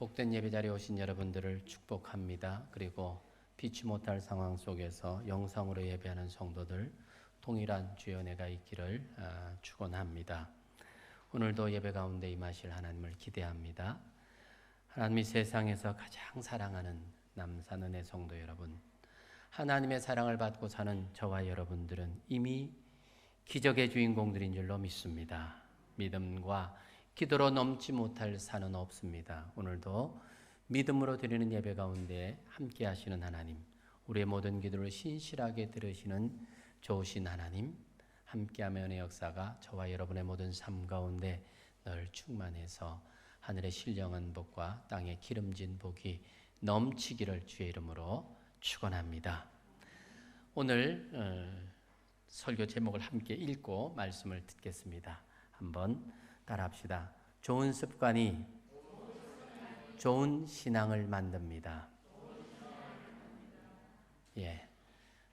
복된 예배 자리에 오신 여러분들을 축복합니다. 그리고 피치 못할 상황 속에서 영상으로 예배하는 성도들 동일한 주의 은혜가 있기를 축원합니다. 오늘도 예배 가운데 임하실 하나님을 기대합니다. 하나님이 세상에서 가장 사랑하는 남산은혜 성도 여러분, 하나님의 사랑을 받고 사는 저와 여러분들은 이미 기적의 주인공들인 줄로 믿습니다. 믿음과 기도로 넘지 못할 산은 없습니다. 오늘도 믿음으로 드리는 예배 가운데 함께 하시는 하나님, 우리의 모든 기도를 신실하게 들으시는 좋으신 하나님, 함께하며 은혜 역사가 저와 여러분의 모든 삶 가운데 늘 충만해서 하늘의 신령한 복과 땅의 기름진 복이 넘치기를 주의 이름으로 축원합니다. 오늘 설교 제목을 함께 읽고 말씀을 듣겠습니다. 한번 따라합시다. 좋은 습관이 좋은 신앙을 만듭니다.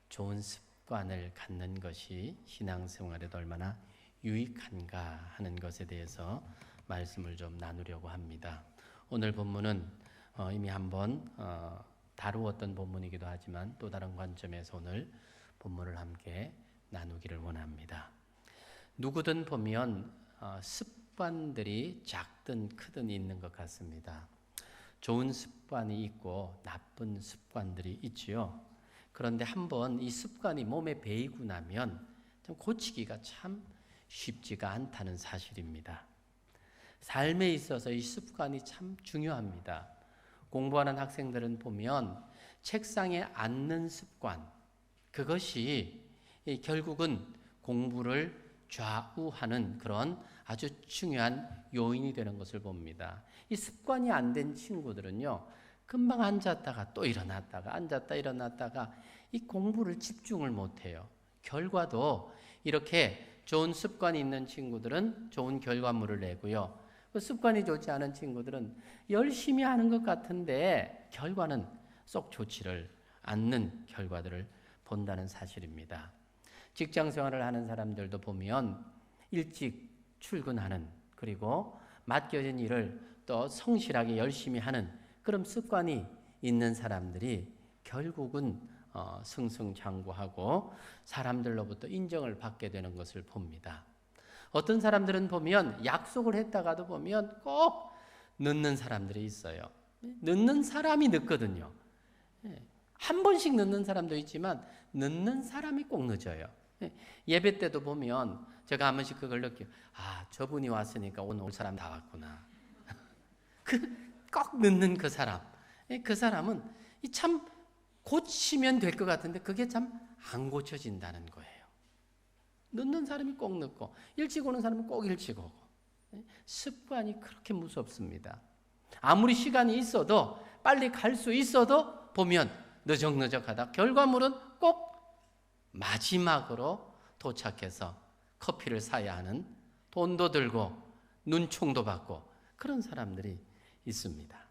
좋은 습관을 갖는 것이 신앙생활에도 얼마나 유익한가 하는 것에 대해서 말씀을 좀 나누려고 합니다. 오늘 본문은 이미 한번 다루었던 본문이기도 하지만 또 다른 관점에서 오늘 본문을 함께 나누기를 원합니다. 누구든 보면 습관들이 작든 크든 있는 것 같습니다. 좋은 습관이 있고 나쁜 습관들이 있지요. 그런데 한번 이 습관이 몸에 배이고 나면 좀 고치기가 참 쉽지가 않다는 사실입니다. 삶에 있어서 이 습관이 참 중요합니다. 공부하는 학생들은 보면 책상에 앉는 습관, 그것이 결국은 공부를 좌우하는 그런 아주 중요한 요인이 되는 것을 봅니다. 이 습관이 안 된 친구들은요, 금방 앉았다가 또 일어났다가 앉았다 일어났다가 이 공부를 집중을 못해요. 결과도 이렇게 좋은 습관이 있는 친구들은 좋은 결과물을 내고요, 그 습관이 좋지 않은 친구들은 열심히 하는 것 같은데 결과는 쏙 좋지를 않는 결과들을 본다는 사실입니다. 직장 생활을 하는 사람들도 보면 일찍 출근하는, 그리고 맡겨진 일을 또 성실하게 열심히 하는 그런 습관이 있는 사람들이 결국은 승승장구하고 사람들로부터 인정을 받게 되는 것을 봅니다. 어떤 사람들은 보면 약속을 했다가도 보면 꼭 늦는 사람들이 있어요. 늦는 사람이 늦거든요. 한 번씩 늦는 사람도 있지만 늦는 사람이 꼭 늦어요. 예배 때도 보면 제가 한 번씩 그걸 느껴요. 저분이 왔으니까 오늘 올 사람 다 왔구나. 꼭 늦는 그 사람. 그 사람은 참 고치면 될 것 같은데 그게 참 안 고쳐진다는 거예요. 늦는 사람이 꼭 늦고 일찍 오는 사람은 꼭 일찍 오고. 습관이 그렇게 무섭습니다. 아무리 시간이 있어도 빨리 갈 수 있어도 보면 느적느적하다. 결과물은 꼭 마지막으로 도착해서 커피를 사야 하는, 돈도 들고 눈총도 받고 그런 사람들이 있습니다.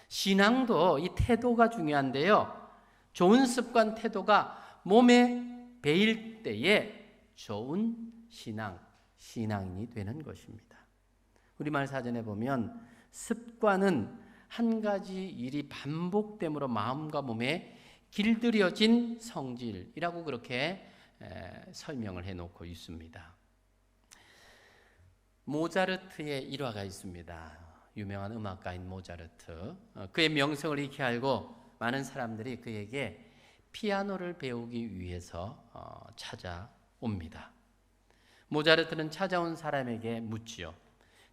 신앙도 이 태도가 중요한데요, 좋은 습관 태도가 몸에 배일 때에 좋은 신앙인이 되는 것입니다. 우리말 사전에 보면 습관은 한 가지 일이 반복됨으로 마음과 몸에 길들여진 성질이라고 그렇게 설명을 해놓고 있습니다. 모차르트의 일화가 있습니다. 유명한 음악가인 모차르트. 그의 명성을 익히 알고 많은 사람들이 그에게 피아노를 배우기 위해서 찾아옵니다. 모차르트는 찾아온 사람에게 묻지요.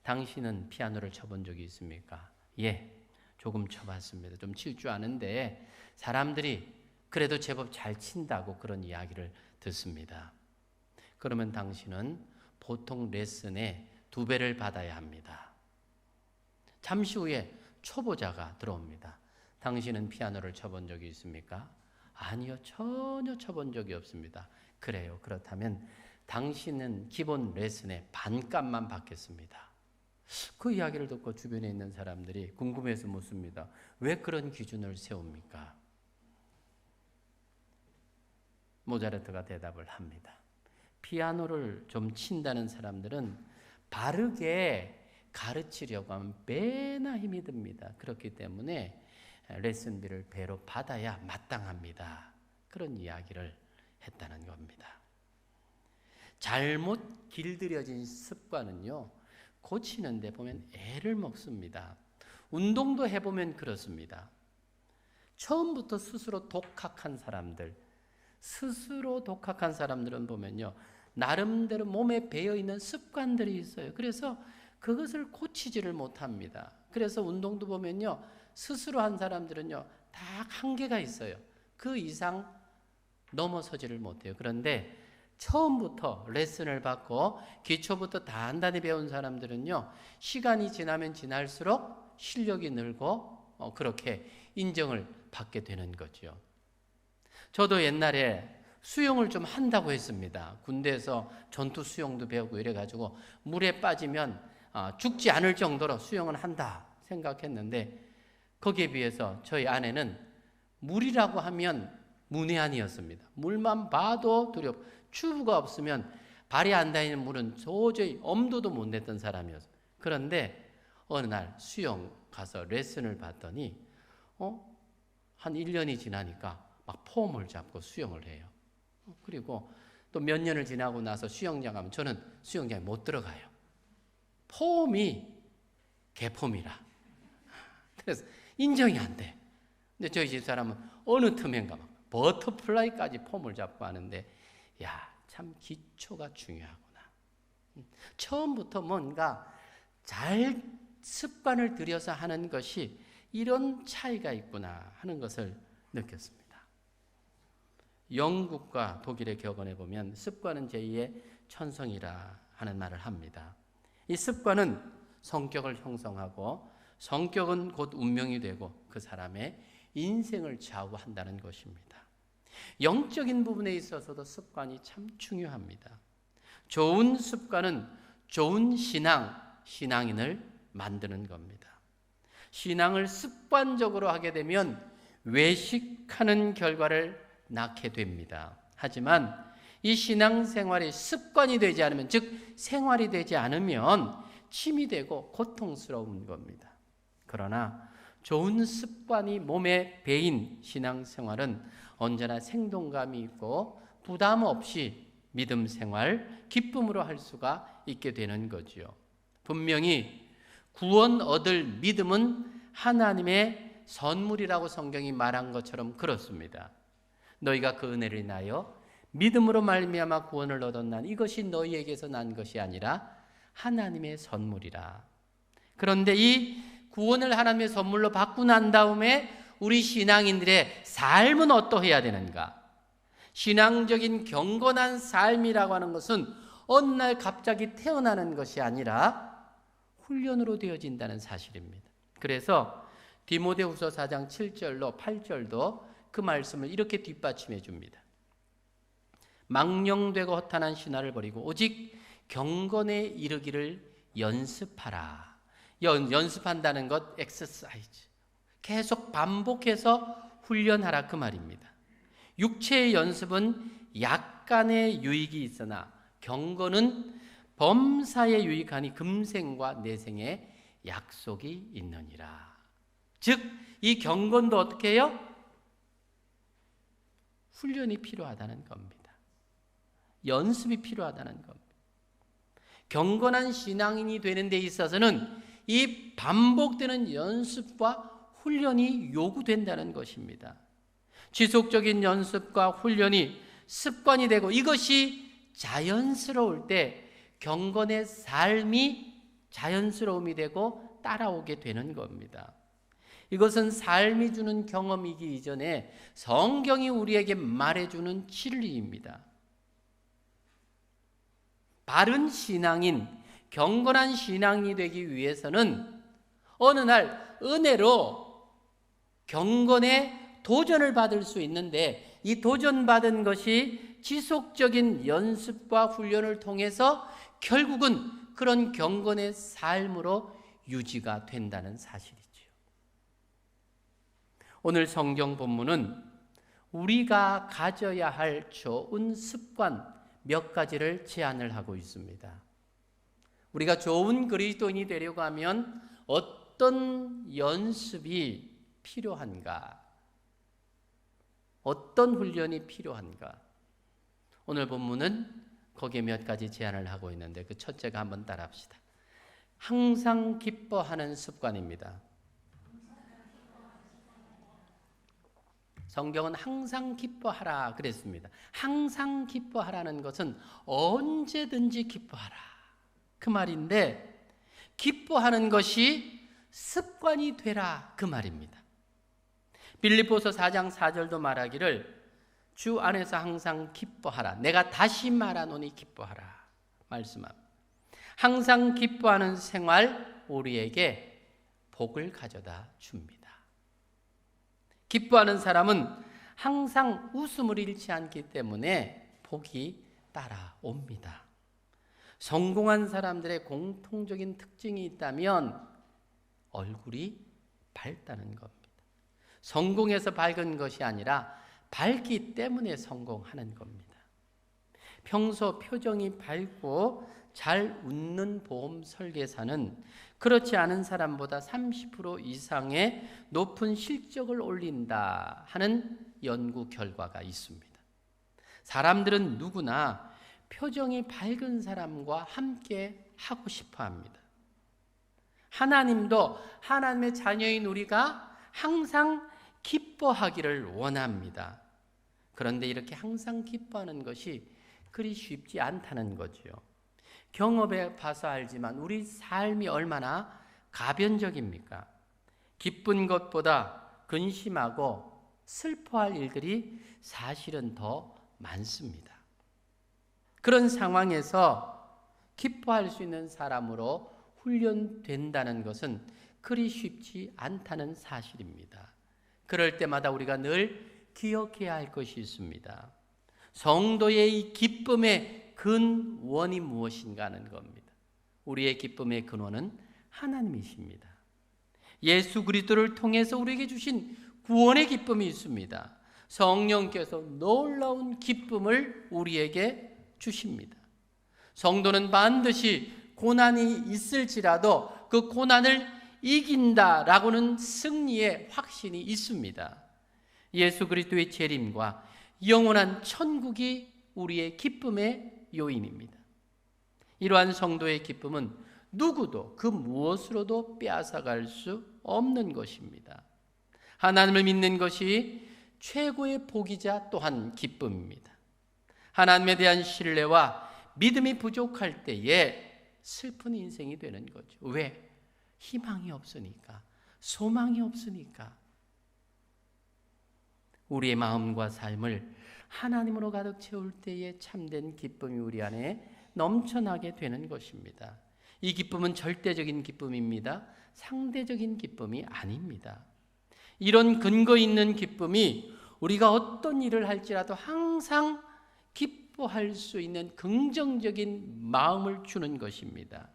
당신은 피아노를 쳐본 적이 있습니까? 예, 조금 쳐봤습니다. 좀 칠 줄 아는데 사람들이 그래도 제법 잘 친다고 그런 이야기를 듣습니다. 그러면 당신은 보통 레슨의 2배를 받아야 합니다. 잠시 후에 초보자가 들어옵니다. 당신은 피아노를 쳐본 적이 있습니까? 아니요, 전혀 쳐본 적이 없습니다. 그래요. 그렇다면 당신은 기본 레슨의 반값만 받겠습니다. 그 이야기를 듣고 주변에 있는 사람들이 궁금해서 묻습니다. 왜 그런 기준을 세웁니까? 모차르트가 대답을 합니다. 피아노를 좀 친다는 사람들은 바르게 가르치려고 하면 배나 힘이 듭니다. 그렇기 때문에 레슨비를 배로 받아야 마땅합니다. 그런 이야기를 했다는 겁니다. 잘못 길들여진 습관은요, 고치는데 보면 애를 먹습니다. 운동도 해보면 그렇습니다. 처음부터 스스로 독학한 사람들은 보면요, 나름대로 몸에 배어있는 습관들이 있어요. 그래서 그것을 고치지를 못합니다. 그래서 운동도 보면요, 스스로 한 사람들은요, 다 한계가 있어요. 그 이상 넘어서지를 못해요. 그런데 처음부터 레슨을 받고 기초부터 단단히 배운 사람들은요, 시간이 지나면 지날수록 실력이 늘고 그렇게 인정을 받게 되는 거죠. 저도 옛날에 수영을 좀 한다고 했습니다. 군대에서 전투 수영도 배우고 이래가지고 물에 빠지면 죽지 않을 정도로 수영을 한다 생각했는데, 거기에 비해서 저희 아내는 물이라고 하면 문외한이었습니다. 물만 봐도 두렵고 추부가 없으면 발이 안 닿이는 물은 도저히 엄두도 못 냈던 사람이었어요. 그런데 어느 날 수영 가서 레슨을 받더니 한 1년이 지나니까 막 폼을 잡고 수영을 해요. 그리고 또 몇 년을 지나고 나서 수영장 가면 저는 수영장에 못 들어가요. 폼이 개폼이라. 그래서 인정이 안 돼. 근데 저희 집사람은 어느 틈엔가 막 버터플라이까지 폼을 잡고 하는데, 야, 참 기초가 중요하구나. 처음부터 뭔가 잘 습관을 들여서 하는 것이 이런 차이가 있구나 하는 것을 느꼈습니다. 영국과 독일의 격언에 보면 습관은 제2의 천성이라 하는 말을 합니다. 이 습관은 성격을 형성하고 성격은 곧 운명이 되고 그 사람의 인생을 좌우한다는 것입니다. 영적인 부분에 있어서도 습관이 참 중요합니다. 좋은 습관은 좋은 신앙인을 만드는 겁니다. 신앙을 습관적으로 하게 되면 외식하는 결과를 낳게 됩니다. 하지만 이 신앙생활이 습관이 되지 않으면, 즉 생활이 되지 않으면 침이 되고 고통스러운 겁니다. 그러나 좋은 습관이 몸에 배인 신앙생활은 언제나 생동감이 있고 부담 없이 믿음 생활, 기쁨으로 할 수가 있게 되는 거죠. 분명히 구원 얻을 믿음은 하나님의 선물이라고 성경이 말한 것처럼 그렇습니다. 너희가 그 은혜를 인하여 믿음으로 말미암아 구원을 얻었나니 이것이 너희에게서 난 것이 아니라 하나님의 선물이라. 그런데 이 구원을 하나님의 선물로 받고 난 다음에 우리 신앙인들의 삶은 어떠해야 되는가? 신앙적인 경건한 삶이라고 하는 것은 어느 날 갑자기 태어나는 것이 아니라 훈련으로 되어진다는 사실입니다. 그래서 디모데후서 4장 7절로 8절도 그 말씀을 이렇게 뒷받침해 줍니다. 망령되고 허탄한 신화를 버리고 오직 경건에 이르기를 연습하라. 연습한다는 것, 엑서사이즈. 계속 반복해서 훈련하라 그 말입니다. 육체의 연습은 약간의 유익이 있으나 경건은 범사에 유익하니 금생과 내생에 약속이 있느니라. 즉, 이 경건도 어떻게 해요? 훈련이 필요하다는 겁니다. 연습이 필요하다는 겁니다. 경건한 신앙인이 되는 데 있어서는 이 반복되는 연습과 훈련이 요구된다는 것입니다. 지속적인 연습과 훈련이 습관이 되고 이것이 자연스러울 때 경건의 삶이 자연스러움이 되고 따라오게 되는 겁니다. 이것은 삶이 주는 경험이기 이전에 성경이 우리에게 말해주는 진리입니다. 바른 신앙인, 경건한 신앙이 되기 위해서는 어느 날 은혜로 경건에 도전을 받을 수 있는데, 이 도전받은 것이 지속적인 연습과 훈련을 통해서 결국은 그런 경건의 삶으로 유지가 된다는 사실이죠. 오늘 성경 본문은 우리가 가져야 할 좋은 습관 몇 가지를 제안을 하고 있습니다. 우리가 좋은 그리스도인이 되려고 하면 어떤 연습이 필요한가? 어떤 훈련이 필요한가? 오늘 본문은 거기에 몇 가지 제안을 하고 있는데 그 첫째가 한번 따라합시다. 항상 기뻐하는 습관입니다. 성경은 항상 기뻐하라 그랬습니다. 항상 기뻐하라는 것은 언제든지 기뻐하라 그 말인데, 기뻐하는 것이 습관이 되라 그 말입니다. 빌립보서 4장 4절도 말하기를 주 안에서 항상 기뻐하라. 내가 다시 말하노니 기뻐하라 말씀합니다. 항상 기뻐하는 생활 우리에게 복을 가져다 줍니다. 기뻐하는 사람은 항상 웃음을 잃지 않기 때문에 복이 따라옵니다. 성공한 사람들의 공통적인 특징이 있다면 얼굴이 밝다는 겁니다. 성공해서 밝은 것이 아니라 밝기 때문에 성공하는 겁니다. 평소 표정이 밝고 잘 웃는 보험 설계사는 그렇지 않은 사람보다 30% 이상의 높은 실적을 올린다 하는 연구 결과가 있습니다. 사람들은 누구나 표정이 밝은 사람과 함께 하고 싶어 합니다. 하나님도 하나님의 자녀인 우리가 항상 기뻐하기를 원합니다. 그런데 이렇게 항상 기뻐하는 것이 그리 쉽지 않다는 거죠. 경험해 봐서 알지만 우리 삶이 얼마나 가변적입니까? 기쁜 것보다 근심하고 슬퍼할 일들이 사실은 더 많습니다. 그런 상황에서 기뻐할 수 있는 사람으로 훈련된다는 것은 그리 쉽지 않다는 사실입니다. 그럴 때마다 우리가 늘 기억해야 할 것이 있습니다. 성도의 이 기쁨의 근원이 무엇인가 하는 겁니다. 우리의 기쁨의 근원은 하나님이십니다. 예수 그리스도를 통해서 우리에게 주신 구원의 기쁨이 있습니다. 성령께서 놀라운 기쁨을 우리에게 주십니다. 성도는 반드시 고난이 있을지라도 그 고난을 이긴다라고는 승리의 확신이 있습니다. 예수 그리스도의 재림과 영원한 천국이 우리의 기쁨의 요인입니다. 이러한 성도의 기쁨은 누구도 그 무엇으로도 빼앗아갈 수 없는 것입니다. 하나님을 믿는 것이 최고의 복이자 또한 기쁨입니다. 하나님에 대한 신뢰와 믿음이 부족할 때에 슬픈 인생이 되는 거죠. 왜? 희망이 없으니까, 소망이 없으니까. 우리의 마음과 삶을 하나님으로 가득 채울 때에 참된 기쁨이 우리 안에 넘쳐나게 되는 것입니다. 이 기쁨은 절대적인 기쁨입니다. 상대적인 기쁨이 아닙니다. 이런 근거 있는 기쁨이 우리가 어떤 일을 할지라도 항상 기뻐할 수 있는 긍정적인 마음을 주는 것입니다.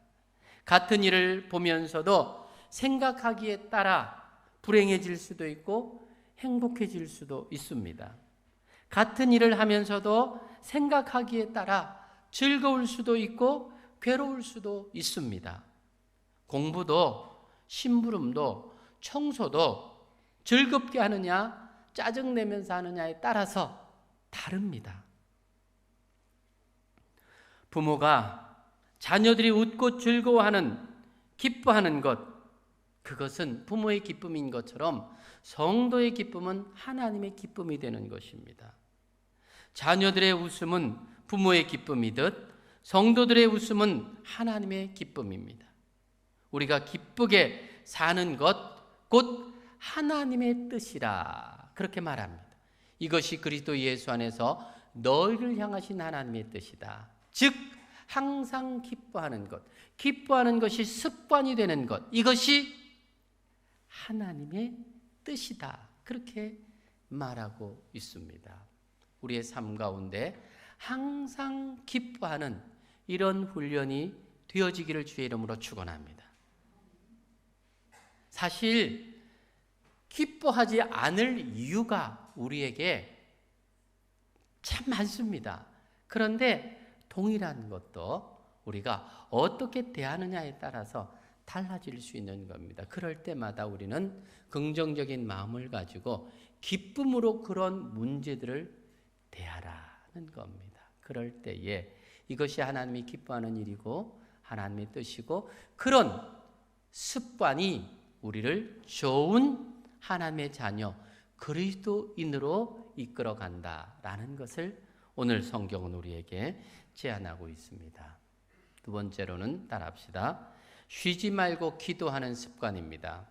같은 일을 보면서도 생각하기에 따라 불행해질 수도 있고 행복해질 수도 있습니다. 같은 일을 하면서도 생각하기에 따라 즐거울 수도 있고 괴로울 수도 있습니다. 공부도 심부름도 청소도 즐겁게 하느냐 짜증내면서 하느냐에 따라서 다릅니다. 부모가 자녀들이 웃고 즐거워하는, 기뻐하는 것, 그것은 부모의 기쁨인 것처럼 성도의 기쁨은 하나님의 기쁨이 되는 것입니다. 자녀들의 웃음은 부모의 기쁨이듯 성도들의 웃음은 하나님의 기쁨입니다. 우리가 기쁘게 사는 것, 곧 하나님의 뜻이라 그렇게 말합니다. 이것이 그리스도 예수 안에서 너희를 향하신 하나님의 뜻이다. 즉 항상 기뻐하는 것, 기뻐하는 것이 습관이 되는 것, 이것이 하나님의 뜻이다. 그렇게 말하고 있습니다. 우리의 삶 가운데 항상 기뻐하는 이런 훈련이 되어지기를 주의 이름으로 축원합니다. 사실 기뻐하지 않을 이유가 우리에게 참 많습니다. 그런데 동일한 것도 우리가 어떻게 대하느냐에 따라서 달라질 수 있는 겁니다. 그럴 때마다 우리는 긍정적인 마음을 가지고 기쁨으로 그런 문제들을 대하라는 겁니다. 그럴 때에 이것이 하나님이 기뻐하는 일이고 하나님의 뜻이고, 그런 습관이 우리를 좋은 하나님의 자녀 그리스도인으로 이끌어 간다라는 것을 오늘 성경은 우리에게 제안하고 있습니다. 두 번째로는 따라합시다. 쉬지 말고 기도하는 습관입니다.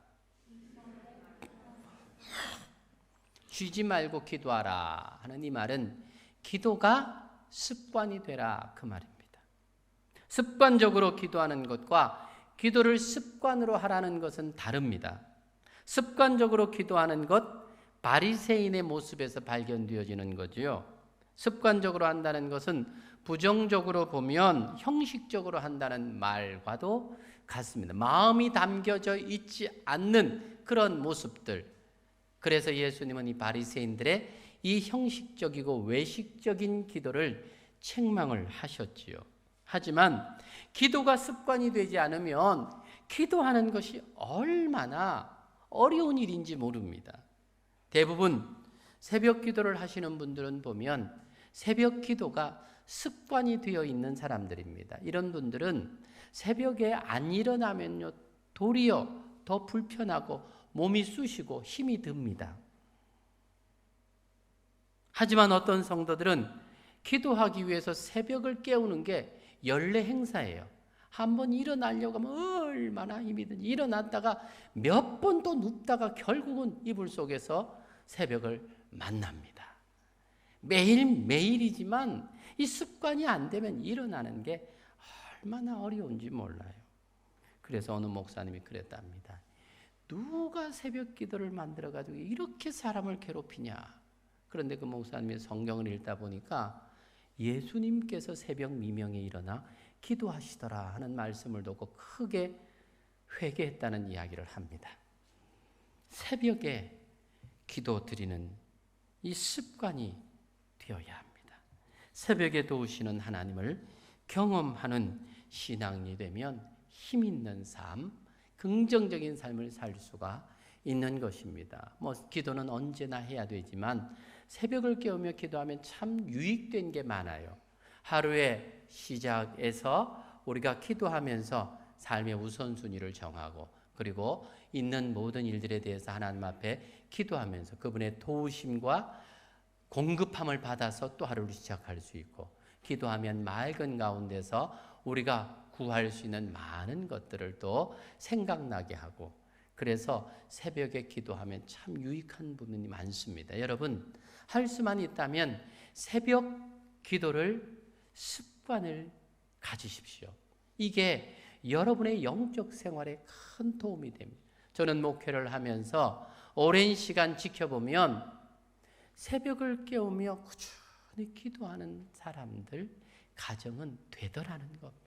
쉬지 말고 기도하라 하는 이 말은 기도가 습관이 되라 그 말입니다. 습관적으로 기도하는 것과 기도를 습관으로 하라는 것은 다릅니다. 습관적으로 기도하는 것, 바리새인의 모습에서 발견되어지는 거지요. 습관적으로 한다는 것은 부정적으로 보면 형식적으로 한다는 말과도 같습니다. 마음이 담겨져 있지 않는 그런 모습들. 그래서 예수님은 이 바리새인들의 이 형식적이고 외식적인 기도를 책망을 하셨지요. 하지만 기도가 습관이 되지 않으면 기도하는 것이 얼마나 어려운 일인지 모릅니다. 대부분 새벽 기도를 하시는 분들은 보면 새벽 기도가 습관이 되어 있는 사람들입니다. 이런 분들은 새벽에 안 일어나면요, 도리어 더 불편하고 몸이 쑤시고 힘이 듭니다. 하지만 어떤 성도들은 기도하기 위해서 새벽을 깨우는 게 연례 행사예요. 한번 일어나려고 하면 얼마나 힘이 든지 일어났다가 몇 번 또 눕다가 결국은 이불 속에서 새벽을 만납니다. 매일매일이지만 이 습관이 안 되면 일어나는 게 얼마나 어려운지 몰라요. 그래서 어느 목사님이 그랬답니다. 누가 새벽 기도를 만들어가지고 이렇게 사람을 괴롭히냐. 그런데 그 목사님이 성경을 읽다 보니까 예수님께서 새벽 미명에 일어나 기도하시더라 하는 말씀을 듣고 크게 회개했다는 이야기를 합니다. 새벽에 기도 드리는 이 습관이 되어야 합니다. 새벽에 도우시는 하나님을 경험하는 신앙이 되면 힘 있는 삶, 긍정적인 삶을 살 수가 있는 것입니다. 기도는 언제나 해야 되지만 새벽을 깨우며 기도하면 참 유익된 게 많아요. 하루의 시작에서 우리가 기도하면서 삶의 우선순위를 정하고, 그리고 있는 모든 일들에 대해서 하나님 앞에 기도하면서 그분의 도우심과 공급함을 받아서 또 하루를 시작할 수 있고, 기도하면 맑은 가운데서 우리가 구할 수 있는 많은 것들을 또 생각나게 하고, 그래서 새벽에 기도하면 참 유익한 부분이 많습니다. 여러분, 할 수만 있다면 새벽 기도를 습관을 가지십시오. 이게 여러분의 영적 생활에 큰 도움이 됩니다. 저는 목회를 하면서 오랜 시간 지켜보면 새벽을 깨우며 꾸준히 기도하는 사람들 가정은 되더라는 겁니다.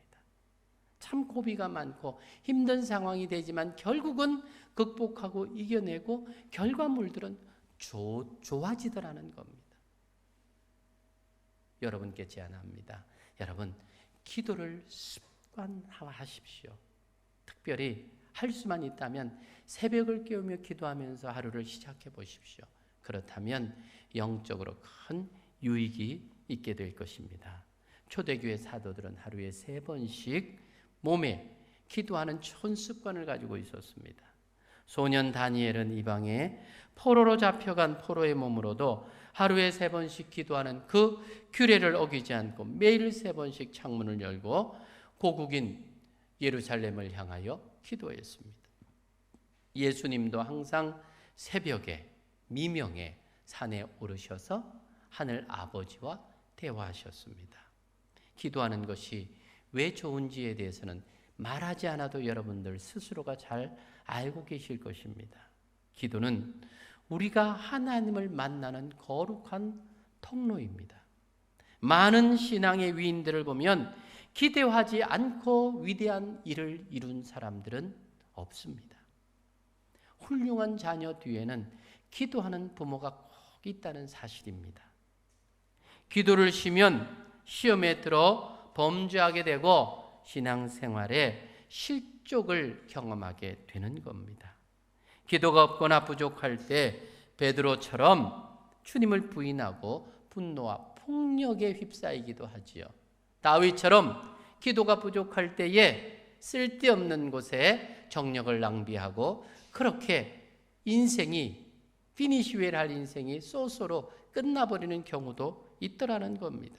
참 고비가 많고 힘든 상황이 되지만 결국은 극복하고 이겨내고 결과물들은 좋아지더라는 겁니다. 여러분께 제안합니다. 여러분, 기도를 습관화하십시오. 특별히 할 수만 있다면 새벽을 깨우며 기도하면서 하루를 시작해 보십시오. 그렇다면 영적으로 큰 유익이 있게 될 것입니다. 초대교회 사도들은 하루에 3번씩 몸에 기도하는 좋은 습관을 가지고 있었습니다. 소년 다니엘은 이방에 포로로 잡혀간 포로의 몸으로도 하루에 3번씩 기도하는 그 규례를 어기지 않고 매일 3번씩 창문을 열고 고국인 예루살렘을 향하여 기도했습니다. 예수님도 항상 새벽에 미명에 산에 오르셔서 하늘 아버지와 대화하셨습니다. 기도하는 것이 왜 좋은지에 대해서는 말하지 않아도 여러분들 스스로가 잘 알고 계실 것입니다. 기도는 우리가 하나님을 만나는 거룩한 통로입니다. 많은 신앙의 위인들을 보면 기도하지 않고 위대한 일을 이룬 사람들은 없습니다. 훌륭한 자녀 뒤에는 기도하는 부모가 꼭 있다는 사실입니다. 기도를 쉬면 시험에 들어 범죄하게 되고 신앙생활의 실족을 경험하게 되는 겁니다. 기도가 없거나 부족할 때 베드로처럼 주님을 부인하고 분노와 폭력에 휩싸이기도 하지요. 다윗처럼 기도가 부족할 때에 쓸데없는 곳에 정력을 낭비하고 그렇게 인생이 피니시웨를 할 인생이 쏘쏘로 끝나버리는 경우도 있더라는 겁니다.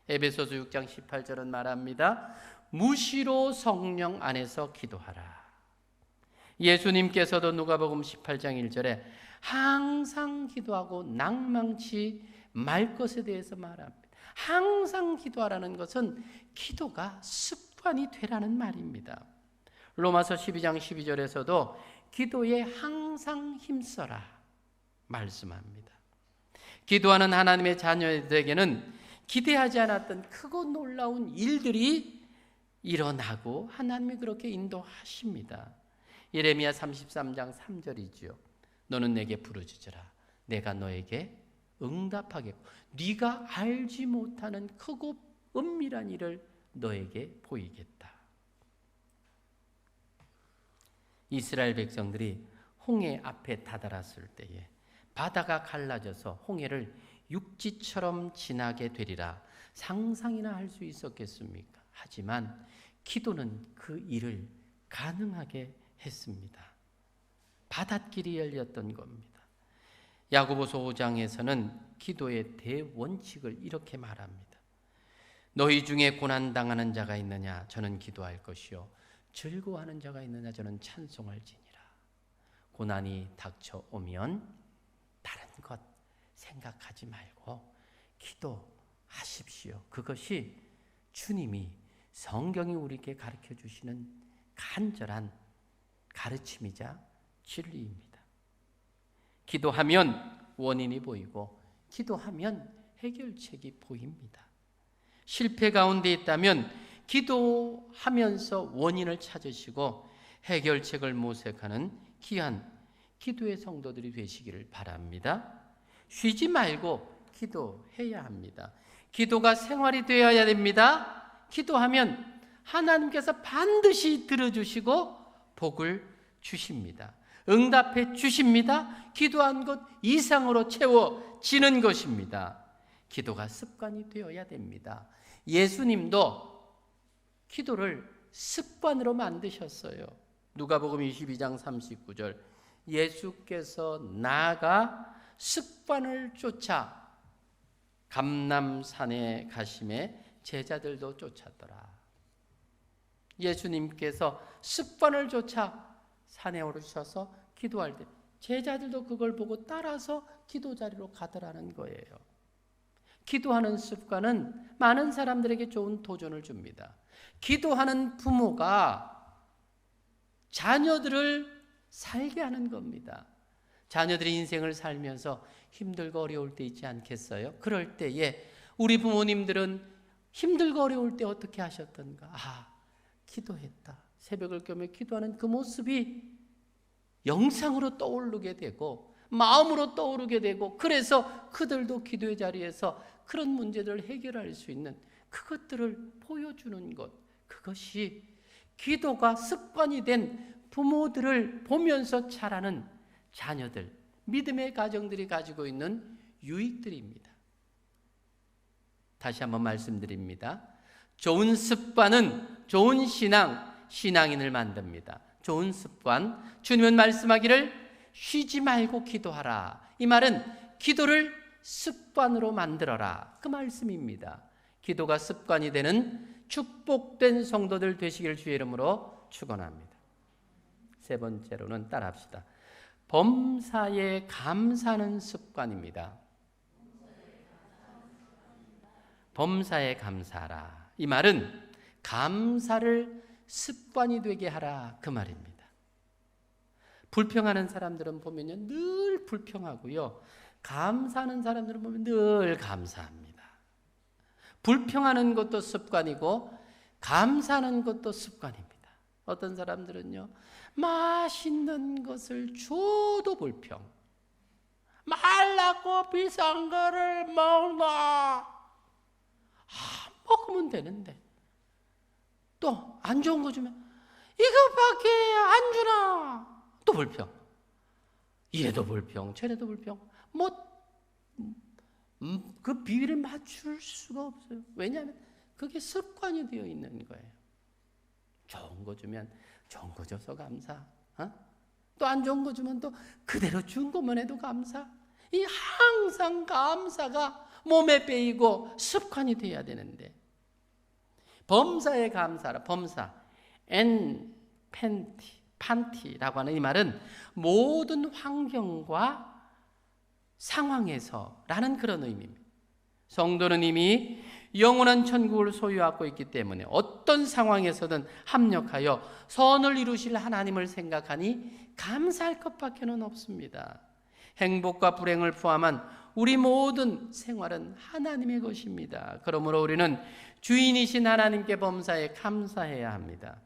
에베소서 6장 18절은 말합니다. 무시로 성령 안에서 기도하라. 예수님께서도 누가복음 18장 1절에 항상 기도하고 낭망치 말 것에 대해서 말합니다. 항상 기도하라는 것은 기도가 습관이 되라는 말입니다. 로마서 12장 12절에서도 기도에 항상 힘써라 말씀합니다. 기도하는 하나님의 자녀들에게는 기대하지 않았던 크고 놀라운 일들이 일어나고 하나님이 그렇게 인도하십니다. 예레미야 33장 3절이지요. 너는 내게 부르짖으라. 내가 너에게 응답하겠고 네가 알지 못하는 크고 은밀한 일을 너에게 보이겠다. 이스라엘 백성들이 홍해 앞에 다다랐을 때에 바다가 갈라져서 홍해를 육지처럼 지나게 되리라 상상이나 할 수 있었겠습니까? 하지만 기도는 그 일을 가능하게 했습니다. 바닷길이 열렸던 겁니다. 야고보서 5장에서는 기도의 대원칙을 이렇게 말합니다. 너희 중에 고난당하는 자가 있느냐? 저는 기도할 것이요 즐거워하는 자가 있느냐? 저는 찬송할지니라. 고난이 닥쳐오면 다른 것 생각하지 말고 기도하십시오. 그것이 주님이 성경이 우리에게 가르쳐 주시는 간절한 가르침이자 진리입니다. 기도하면 원인이 보이고 기도하면 해결책이 보입니다. 실패 가운데 있다면 기도하면서 원인을 찾으시고 해결책을 모색하는 귀한 기도의 성도들이 되시기를 바랍니다. 쉬지 말고 기도해야 합니다. 기도가 생활이 되어야 됩니다. 기도하면 하나님께서 반드시 들어주시고 복을 주십니다. 응답해 주십니다. 기도한 것 이상으로 채워지는 것입니다. 기도가 습관이 되어야 됩니다. 예수님도 기도를 습관으로 만드셨어요. 누가복음 22장 39절 예수께서 나아가 습관을 쫓아 감람산에 가심에 제자들도 쫓았더라. 예수님께서 습관을 쫓아 산에 오르셔서 기도할 때 제자들도 그걸 보고 따라서 기도 자리로 가더라는 거예요. 기도하는 습관은 많은 사람들에게 좋은 도전을 줍니다. 기도하는 부모가 자녀들을 살게 하는 겁니다. 자녀들이 인생을 살면서 힘들고 어려울 때 있지 않겠어요? 그럴 때에 우리 부모님들은 힘들고 어려울 때 어떻게 하셨던가? 기도했다. 새벽을 깨며 기도하는 그 모습이 영상으로 떠오르게 되고 마음으로 떠오르게 되고 그래서 그들도 기도의 자리에서 그런 문제들을 해결할 수 있는 그것들을 보여주는 것, 그것이 기도가 습관이 된 부모들을 보면서 자라는 자녀들, 믿음의 가정들이 가지고 있는 유익들입니다. 다시 한번 말씀드립니다. 좋은 습관은 좋은 신앙인을 만듭니다. 좋은 습관, 주님은 말씀하기를 쉬지 말고 기도하라. 이 말은 기도를 습관으로 만들어라. 그 말씀입니다. 기도가 습관이 되는 축복된 성도들 되시길 주의 이름으로 축원합니다. 세 번째로는 따라합시다. 범사에 감사하는 습관입니다. 범사에 감사하라. 이 말은 감사를 습관이 되게 하라 그 말입니다. 불평하는 사람들은 보면요 늘 불평하고요. 감사하는 사람들은 보면 늘 감사합니다. 불평하는 것도 습관이고 감사하는 것도 습관입니다. 어떤 사람들은요 맛있는 것을 줘도 불평, 말랐고 비싼 거를 먹나 먹으면 되는데 또 안 좋은 거 주면 이것밖에 안 주나. 또 불평. 이래도 불평, 저래도 불평. 그 비위를 맞출 수가 없어요. 왜냐하면 그게 습관이 되어 있는 거예요. 좋은 거 주면 좋은 거 줘서 감사. 또 안 좋은 거 주면 또 그대로 준 것만 해도 감사. 이 항상 감사가 몸에 배이고 습관이 돼야 되는데, 범사에 감사라. 범사, 판티라고 하는 이 말은 모든 환경과 상황에서라는 그런 의미입니다. 성도는 이미 영원한 천국을 소유하고 있기 때문에 어떤 상황에서든 합력하여 선을 이루실 하나님을 생각하니 감사할 것밖에는 없습니다. 행복과 불행을 포함한 우리 모든 생활은 하나님의 것입니다. 그러므로 우리는 주인이신 하나님께 범사에 감사해야 합니다.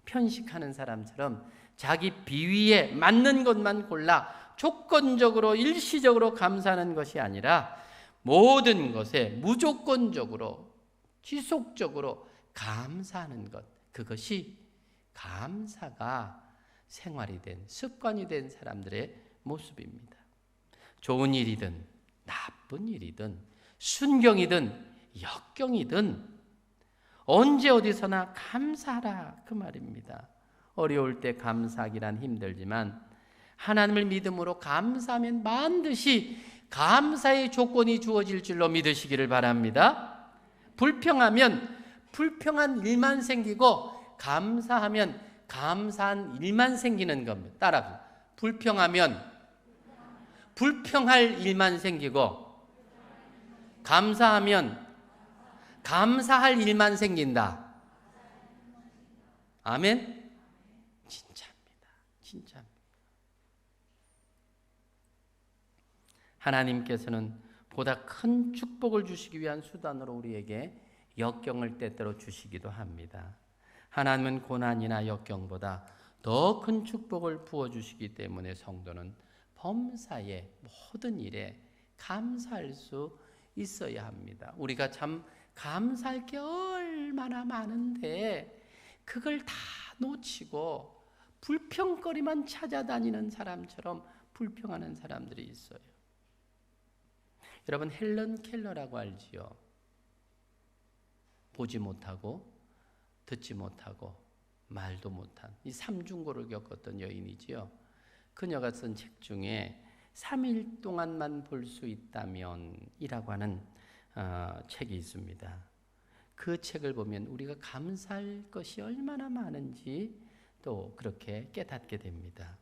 편식하는 사람처럼 자기 비위에 맞는 것만 골라 조건적으로 일시적으로 감사하는 것이 아니라 모든 것에 무조건적으로 지속적으로 감사하는 것, 그것이 감사가 생활이 된, 습관이 된 사람들의 모습입니다. 좋은 일이든 나쁜 일이든 순경이든 역경이든 언제 어디서나 감사하라, 그 말입니다. 어려울 때 감사하기란 힘들지만 하나님을 믿음으로 감사하면 반드시 감사의 조건이 주어질 줄로 믿으시기를 바랍니다. 불평한 일만 생기고 감사하면 감사한 일만 생기는 겁니다. 따라서 불평하면 불평할 일만 생기고 감사하면 감사할 일만 생긴다. 아멘? 진짜입니다. 진짜입니다. 하나님께서는 보다 큰 축복을 주시기 위한 수단으로 우리에게 역경을 때때로 주시기도 합니다. 하나님은 고난이나 역경보다 더 큰 축복을 부어주시기 때문에 성도는 범사의 모든 일에 감사할 수 있어야 합니다. 우리가 참 감사할 게 얼마나 많은데 그걸 다 놓치고 불평거리만 찾아다니는 사람처럼 불평하는 사람들이 있어요. 여러분, 헬런 켈러라고 알지요? 보지 못하고 듣지 못하고 말도 못한 이 삼중고를 겪었던 여인이지요. 그녀가 쓴 책 중에 3일 동안만 볼 수 있다면 이라고 하는 책이 있습니다. 그 책을 보면 우리가 감사할 것이 얼마나 많은지 또 그렇게 깨닫게 됩니다.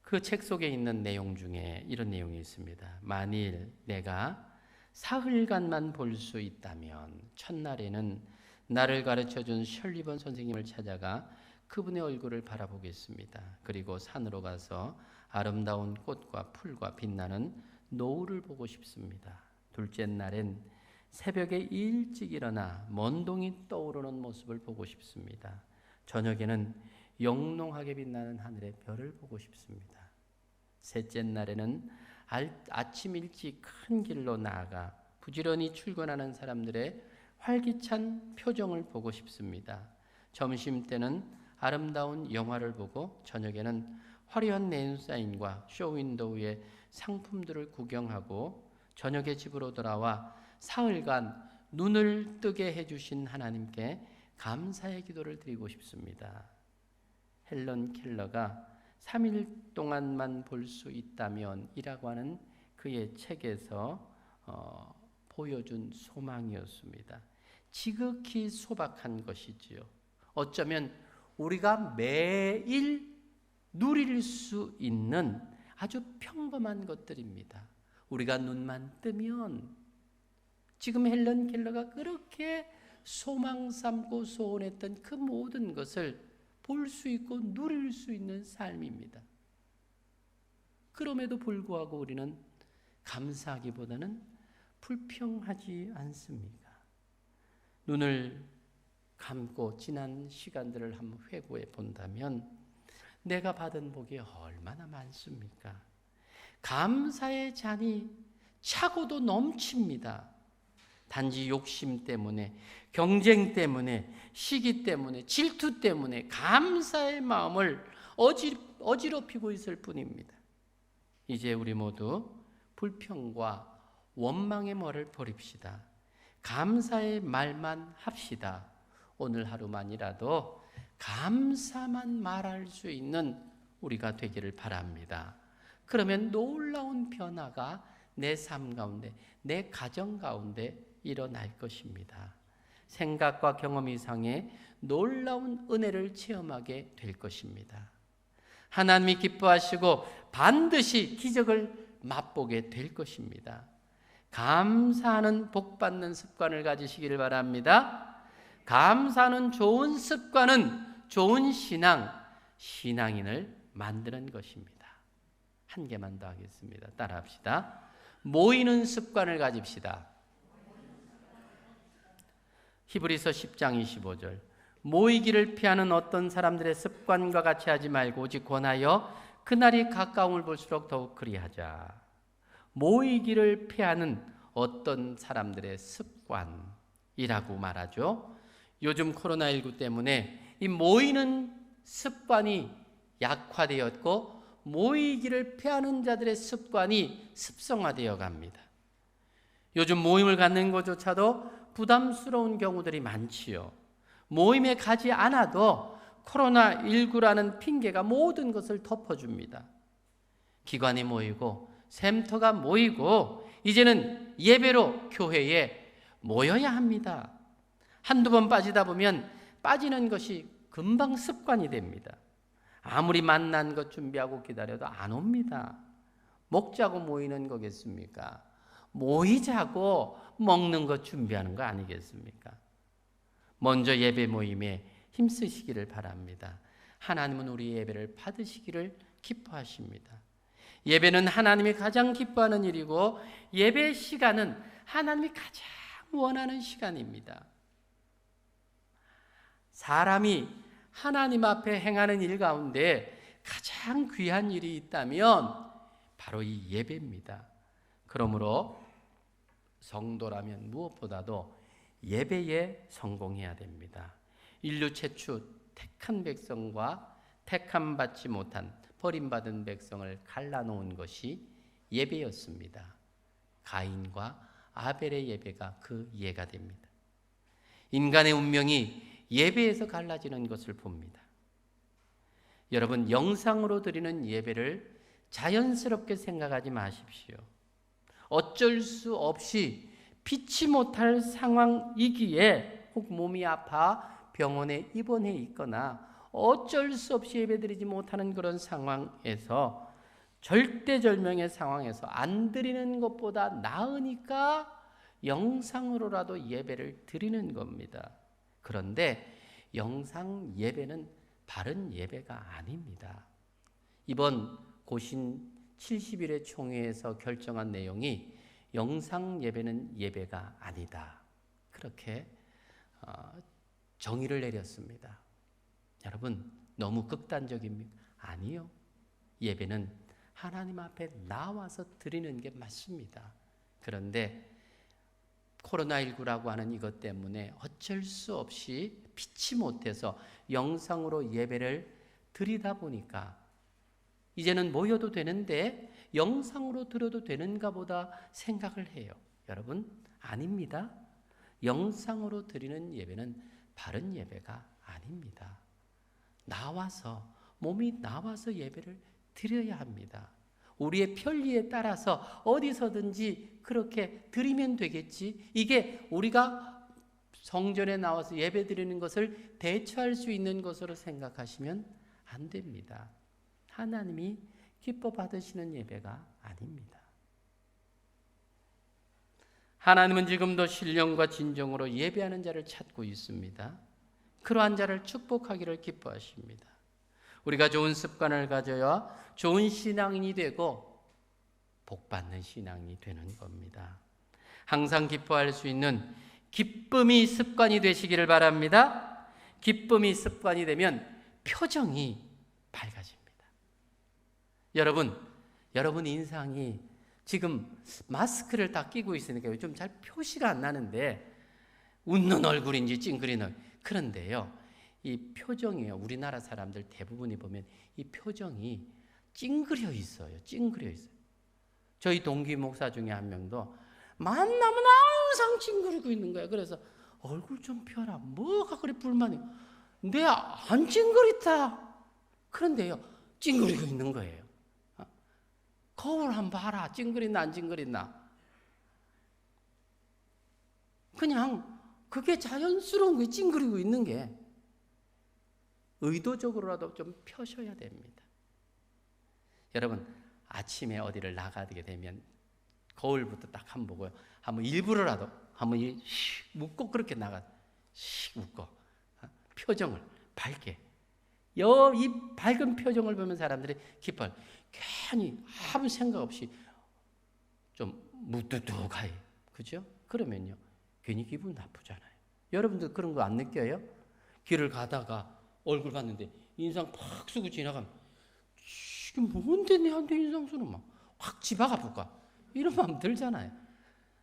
그 책 속에 있는 내용 중에 이런 내용이 있습니다. 만일 내가 사흘간만 볼 수 있다면 첫날에는 나를 가르쳐준 셜리번 선생님을 찾아가 그분의 얼굴을 바라보겠습니다. 그리고 산으로 가서 아름다운 꽃과 풀과 빛나는 노을을 보고 싶습니다. 둘째 날엔 새벽에 일찍 일어나 먼동이 떠오르는 모습을 보고 싶습니다. 저녁에는 영롱하게 빛나는 하늘의 별을 보고 싶습니다. 셋째 날에는 아침 일찍 큰 길로 나아가 부지런히 출근하는 사람들의 활기찬 표정을 보고 싶습니다. 점심때는 아름다운 영화를 보고 저녁에는 화려한 네온사인과 쇼윈도우의 상품들을 구경하고 저녁에 집으로 돌아와 사흘간 눈을 뜨게 해주신 하나님께 감사의 기도를 드리고 싶습니다. 헬런 켈러가 3일 동안만 볼 수 있다면 이라고 하는 그의 책에서 보여준 소망이었습니다. 지극히 소박한 것이지요. 어쩌면 우리가 매일 누릴 수 있는 아주 평범한 것들입니다. 우리가 눈만 뜨면 지금 헬런 켈러가 그렇게 소망 삼고 소원했던 그 모든 것을 볼 수 있고 누릴 수 있는 삶입니다. 그럼에도 불구하고 우리는 감사하기보다는 불평하지 않습니까? 눈을 감고 지난 시간들을 한번 회고해 본다면 내가 받은 복이 얼마나 많습니까? 감사의 잔이 차고도 넘칩니다. 단지 욕심 때문에, 경쟁 때문에, 시기 때문에, 질투 때문에 감사의 마음을 어지럽히고 있을 뿐입니다. 이제 우리 모두 불평과 원망의 머리를 버립시다. 감사의 말만 합시다. 오늘 하루만이라도 감사만 말할 수 있는 우리가 되기를 바랍니다. 그러면 놀라운 변화가 내 삶 가운데, 내 가정 가운데 일어날 것입니다. 생각과 경험 이상의 놀라운 은혜를 체험하게 될 것입니다. 하나님이 기뻐하시고 반드시 기적을 맛보게 될 것입니다. 감사하는 복 받는 습관을 가지시기를 바랍니다. 감사하는 좋은 습관은 좋은 신앙인을 만드는 것입니다. 한 개만 더 하겠습니다. 따라합시다. 모이는 습관을 가집시다. 히브리서 10장 25절. 모이기를 피하는 어떤 사람들의 습관과 같이 하지 말고 오직 권하여 그날이 가까움을 볼수록 더욱 그리하자. 모이기를 피하는 어떤 사람들의 습관이라고 말하죠. 요즘 코로나19 때문에 이 모이는 습관이 약화되었고 모이기를 피하는 자들의 습관이 습성화되어 갑니다. 요즘 모임을 갖는 것조차도 부담스러운 경우들이 많지요. 모임에 가지 않아도 코로나19라는 핑계가 모든 것을 덮어줍니다. 기관이 모이고 샘터가 모이고 이제는 예배로 교회에 모여야 합니다. 한두 번 빠지다 보면 빠지는 것이 금방 습관이 됩니다. 아무리 만난 것 준비하고 기다려도 안 옵니다. 먹자고 모이는 거겠습니까? 모이자고 먹는 것 준비하는 거 아니겠습니까? 먼저 예배 모임에 힘쓰시기를 바랍니다. 하나님은 우리 예배를 받으시기를 기뻐하십니다. 예배는 하나님이 가장 기뻐하는 일이고 예배 시간은 하나님이 가장 원하는 시간입니다. 사람이 하나님 앞에 행하는 일 가운데 가장 귀한 일이 있다면 바로 이 예배입니다. 그러므로 성도라면 무엇보다도 예배에 성공해야 됩니다. 인류 최초 택한 백성과 택함 받지 못한 버림받은 백성을 갈라놓은 것이 예배였습니다. 가인과 아벨의 예배가 그 예가 됩니다. 인간의 운명이 예배에서 갈라지는 것을 봅니다. 여러분, 영상으로 드리는 예배를 자연스럽게 생각하지 마십시오. 어쩔 수 없이 피치 못할 상황이기에 혹 몸이 아파 병원에 입원해 있거나 어쩔 수 없이 예배드리지 못하는 그런 상황에서 절대절명의 상황에서 안 드리는 것보다 나으니까 영상으로라도 예배를 드리는 겁니다. 그런데 영상 예배는 바른 예배가 아닙니다. 이번 고신 70일의 총회에서 결정한 내용이 영상 예배는 예배가 아니다. 그렇게 정의를 내렸습니다. 여러분, 너무 극단적입니까? 아니요. 예배는 하나님 앞에 나와서 드리는 게 맞습니다. 그런데 코로나19라고 하는 이것 때문에 어쩔 수 없이 피치 못해서 영상으로 예배를 드리다 보니까 이제는 모여도 되는데 영상으로 드려도 되는가 보다 생각을 해요. 여러분, 아닙니다. 영상으로 드리는 예배는 바른 예배가 아닙니다. 나와서, 몸이 나와서 예배를 드려야 합니다. 우리의 편리에 따라서 어디서든지 그렇게 드리면 되겠지. 이게 우리가 성전에 나와서 예배 드리는 것을 대처할 수 있는 것으로 생각하시면 안 됩니다. 하나님이 기뻐 받으시는 예배가 아닙니다. 하나님은 지금도 신령과 진정으로 예배하는 자를 찾고 있습니다. 그러한 자를 축복하기를 기뻐하십니다. 우리가 좋은 습관을 가져야 좋은 신앙인이 되고 복받는 신앙인이 되는 겁니다. 항상 기뻐할 수 있는 기쁨이 습관이 되시기를 바랍니다. 기쁨이 습관이 되면 표정이 밝아집니다. 여러분 인상이 지금 마스크를 다 끼고 있으니까 요즘 잘 표시가 안 나는데 웃는 얼굴인지 찡그린 얼굴. 그런데요, 이 표정이요, 우리나라 사람들 대부분이 보면 이 표정이 찡그려 있어요. 찡그려 있어요. 저희 동기 목사 중에 한 명도 만나면 항상 찡그리고 있는 거예요. 그래서 얼굴 좀 펴라. 뭐가 그리 불만이? 내 안 찡그리다. 그런데요, 찡그리고 있는 거예요. 거울 한번 봐라. 찡그리나 안 찡그리나. 그냥 그게 자연스러운 거예요. 찡그리고 있는 게. 의도적으로라도 좀 펴셔야 됩니다. 여러분, 아침에 어디를 나가게 되면 거울부터 딱 한번 보고요. 한번 일부러라도 한번 웃고 그렇게 웃고 표정을 밝게. 이 밝은 표정을 보면 사람들이 기뻐요. 괜히 아무 생각 없이 좀 무뚝뚝하게. 그죠? 그러면요, 괜히 기분 나쁘잖아요. 여러분들 그런 거 안 느껴요? 길을 가다가 얼굴 봤는데 인상 팍 쓰고 지나가면 이게 뭔데 내한테 인상 쓰는 막 확 집어가 볼까? 이런 마음 들잖아요.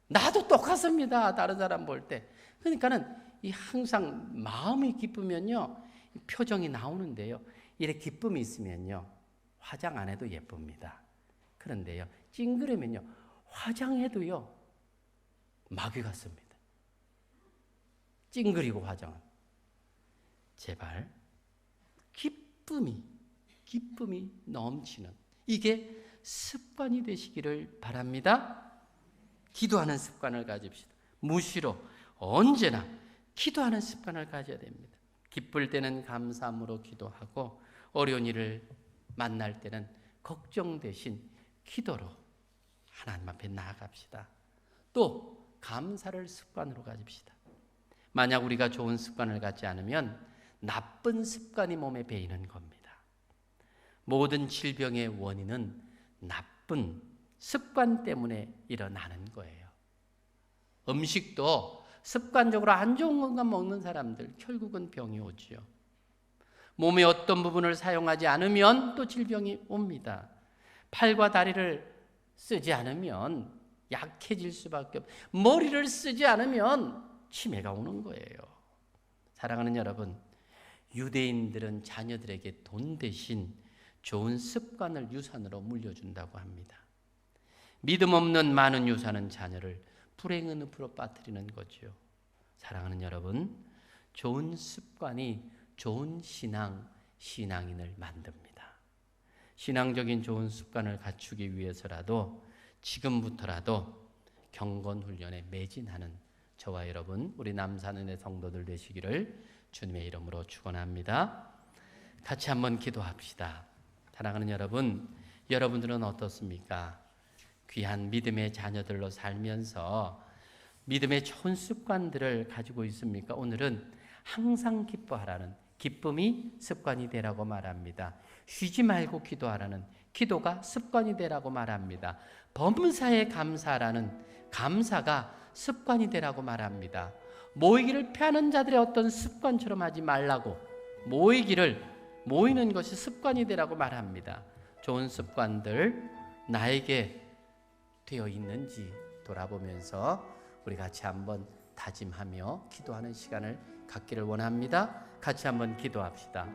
나도 똑같습니다. 다른 사람 볼 때. 그러니까는 이 항상 마음이 기쁘면요, 표정이 나오는데요. 이렇게 기쁨이 있으면요, 화장 안 해도 예쁩니다. 그런데요, 찡그리면요, 화장해도요, 마귀 같습니다. 찡그리고 화장은. 제발 기쁨이 넘치는 이게 습관이 되시기를 바랍니다. 기도하는 습관을 가집시다. 무시로 언제나 기도하는 습관을 가져야 됩니다. 기쁠 때는 감사함으로 기도하고 어려운 일을 만날 때는 걱정 대신 기도로 하나님 앞에 나아갑시다. 또 감사를 습관으로 가집시다. 만약 우리가 좋은 습관을 갖지 않으면 나쁜 습관이 몸에 배이는 겁니다. 모든 질병의 원인은 나쁜 습관 때문에 일어나는 거예요. 음식도 습관적으로 안 좋은 것만 먹는 사람들 결국은 병이 오지요. 몸의 어떤 부분을 사용하지 않으면 또 질병이 옵니다. 팔과 다리를 쓰지 않으면 약해질 수밖에 없고 머리를 쓰지 않으면 치매가 오는 거예요. 사랑하는 여러분, 유대인들은 자녀들에게 돈 대신 좋은 습관을 유산으로 물려준다고 합니다. 믿음 없는 많은 유산은 자녀를 불행의 늪으로 빠뜨리는 거죠. 사랑하는 여러분, 좋은 습관이 좋은 신앙인을 만듭니다. 신앙적인 좋은 습관을 갖추기 위해서라도 지금부터라도 경건훈련에 매진하는 저와 여러분, 우리 남산은의 성도들 되시기를 주님의 이름으로 축원합니다. 같이 한번 기도합시다. 사랑하는 여러분, 여러분들은 어떻습니까? 귀한 믿음의 자녀들로 살면서 믿음의 좋은 습관들을 가지고 있습니까? 오늘은 항상 기뻐하라는 기쁨이 습관이 되라고 말합니다. 쉬지 말고 기도하라는 기도가 습관이 되라고 말합니다. 범사에 감사하라는 감사가 습관이 되라고 말합니다. 모이기를 피하는 자들의 어떤 습관처럼 하지 말라고, 모이는 것이 습관이 되라고 말합니다. 좋은 습관들 나에게 되어 있는지 돌아보면서 우리 같이 한번 다짐하며 기도하는 시간을 갖기를 원합니다. 같이 한번 기도합시다.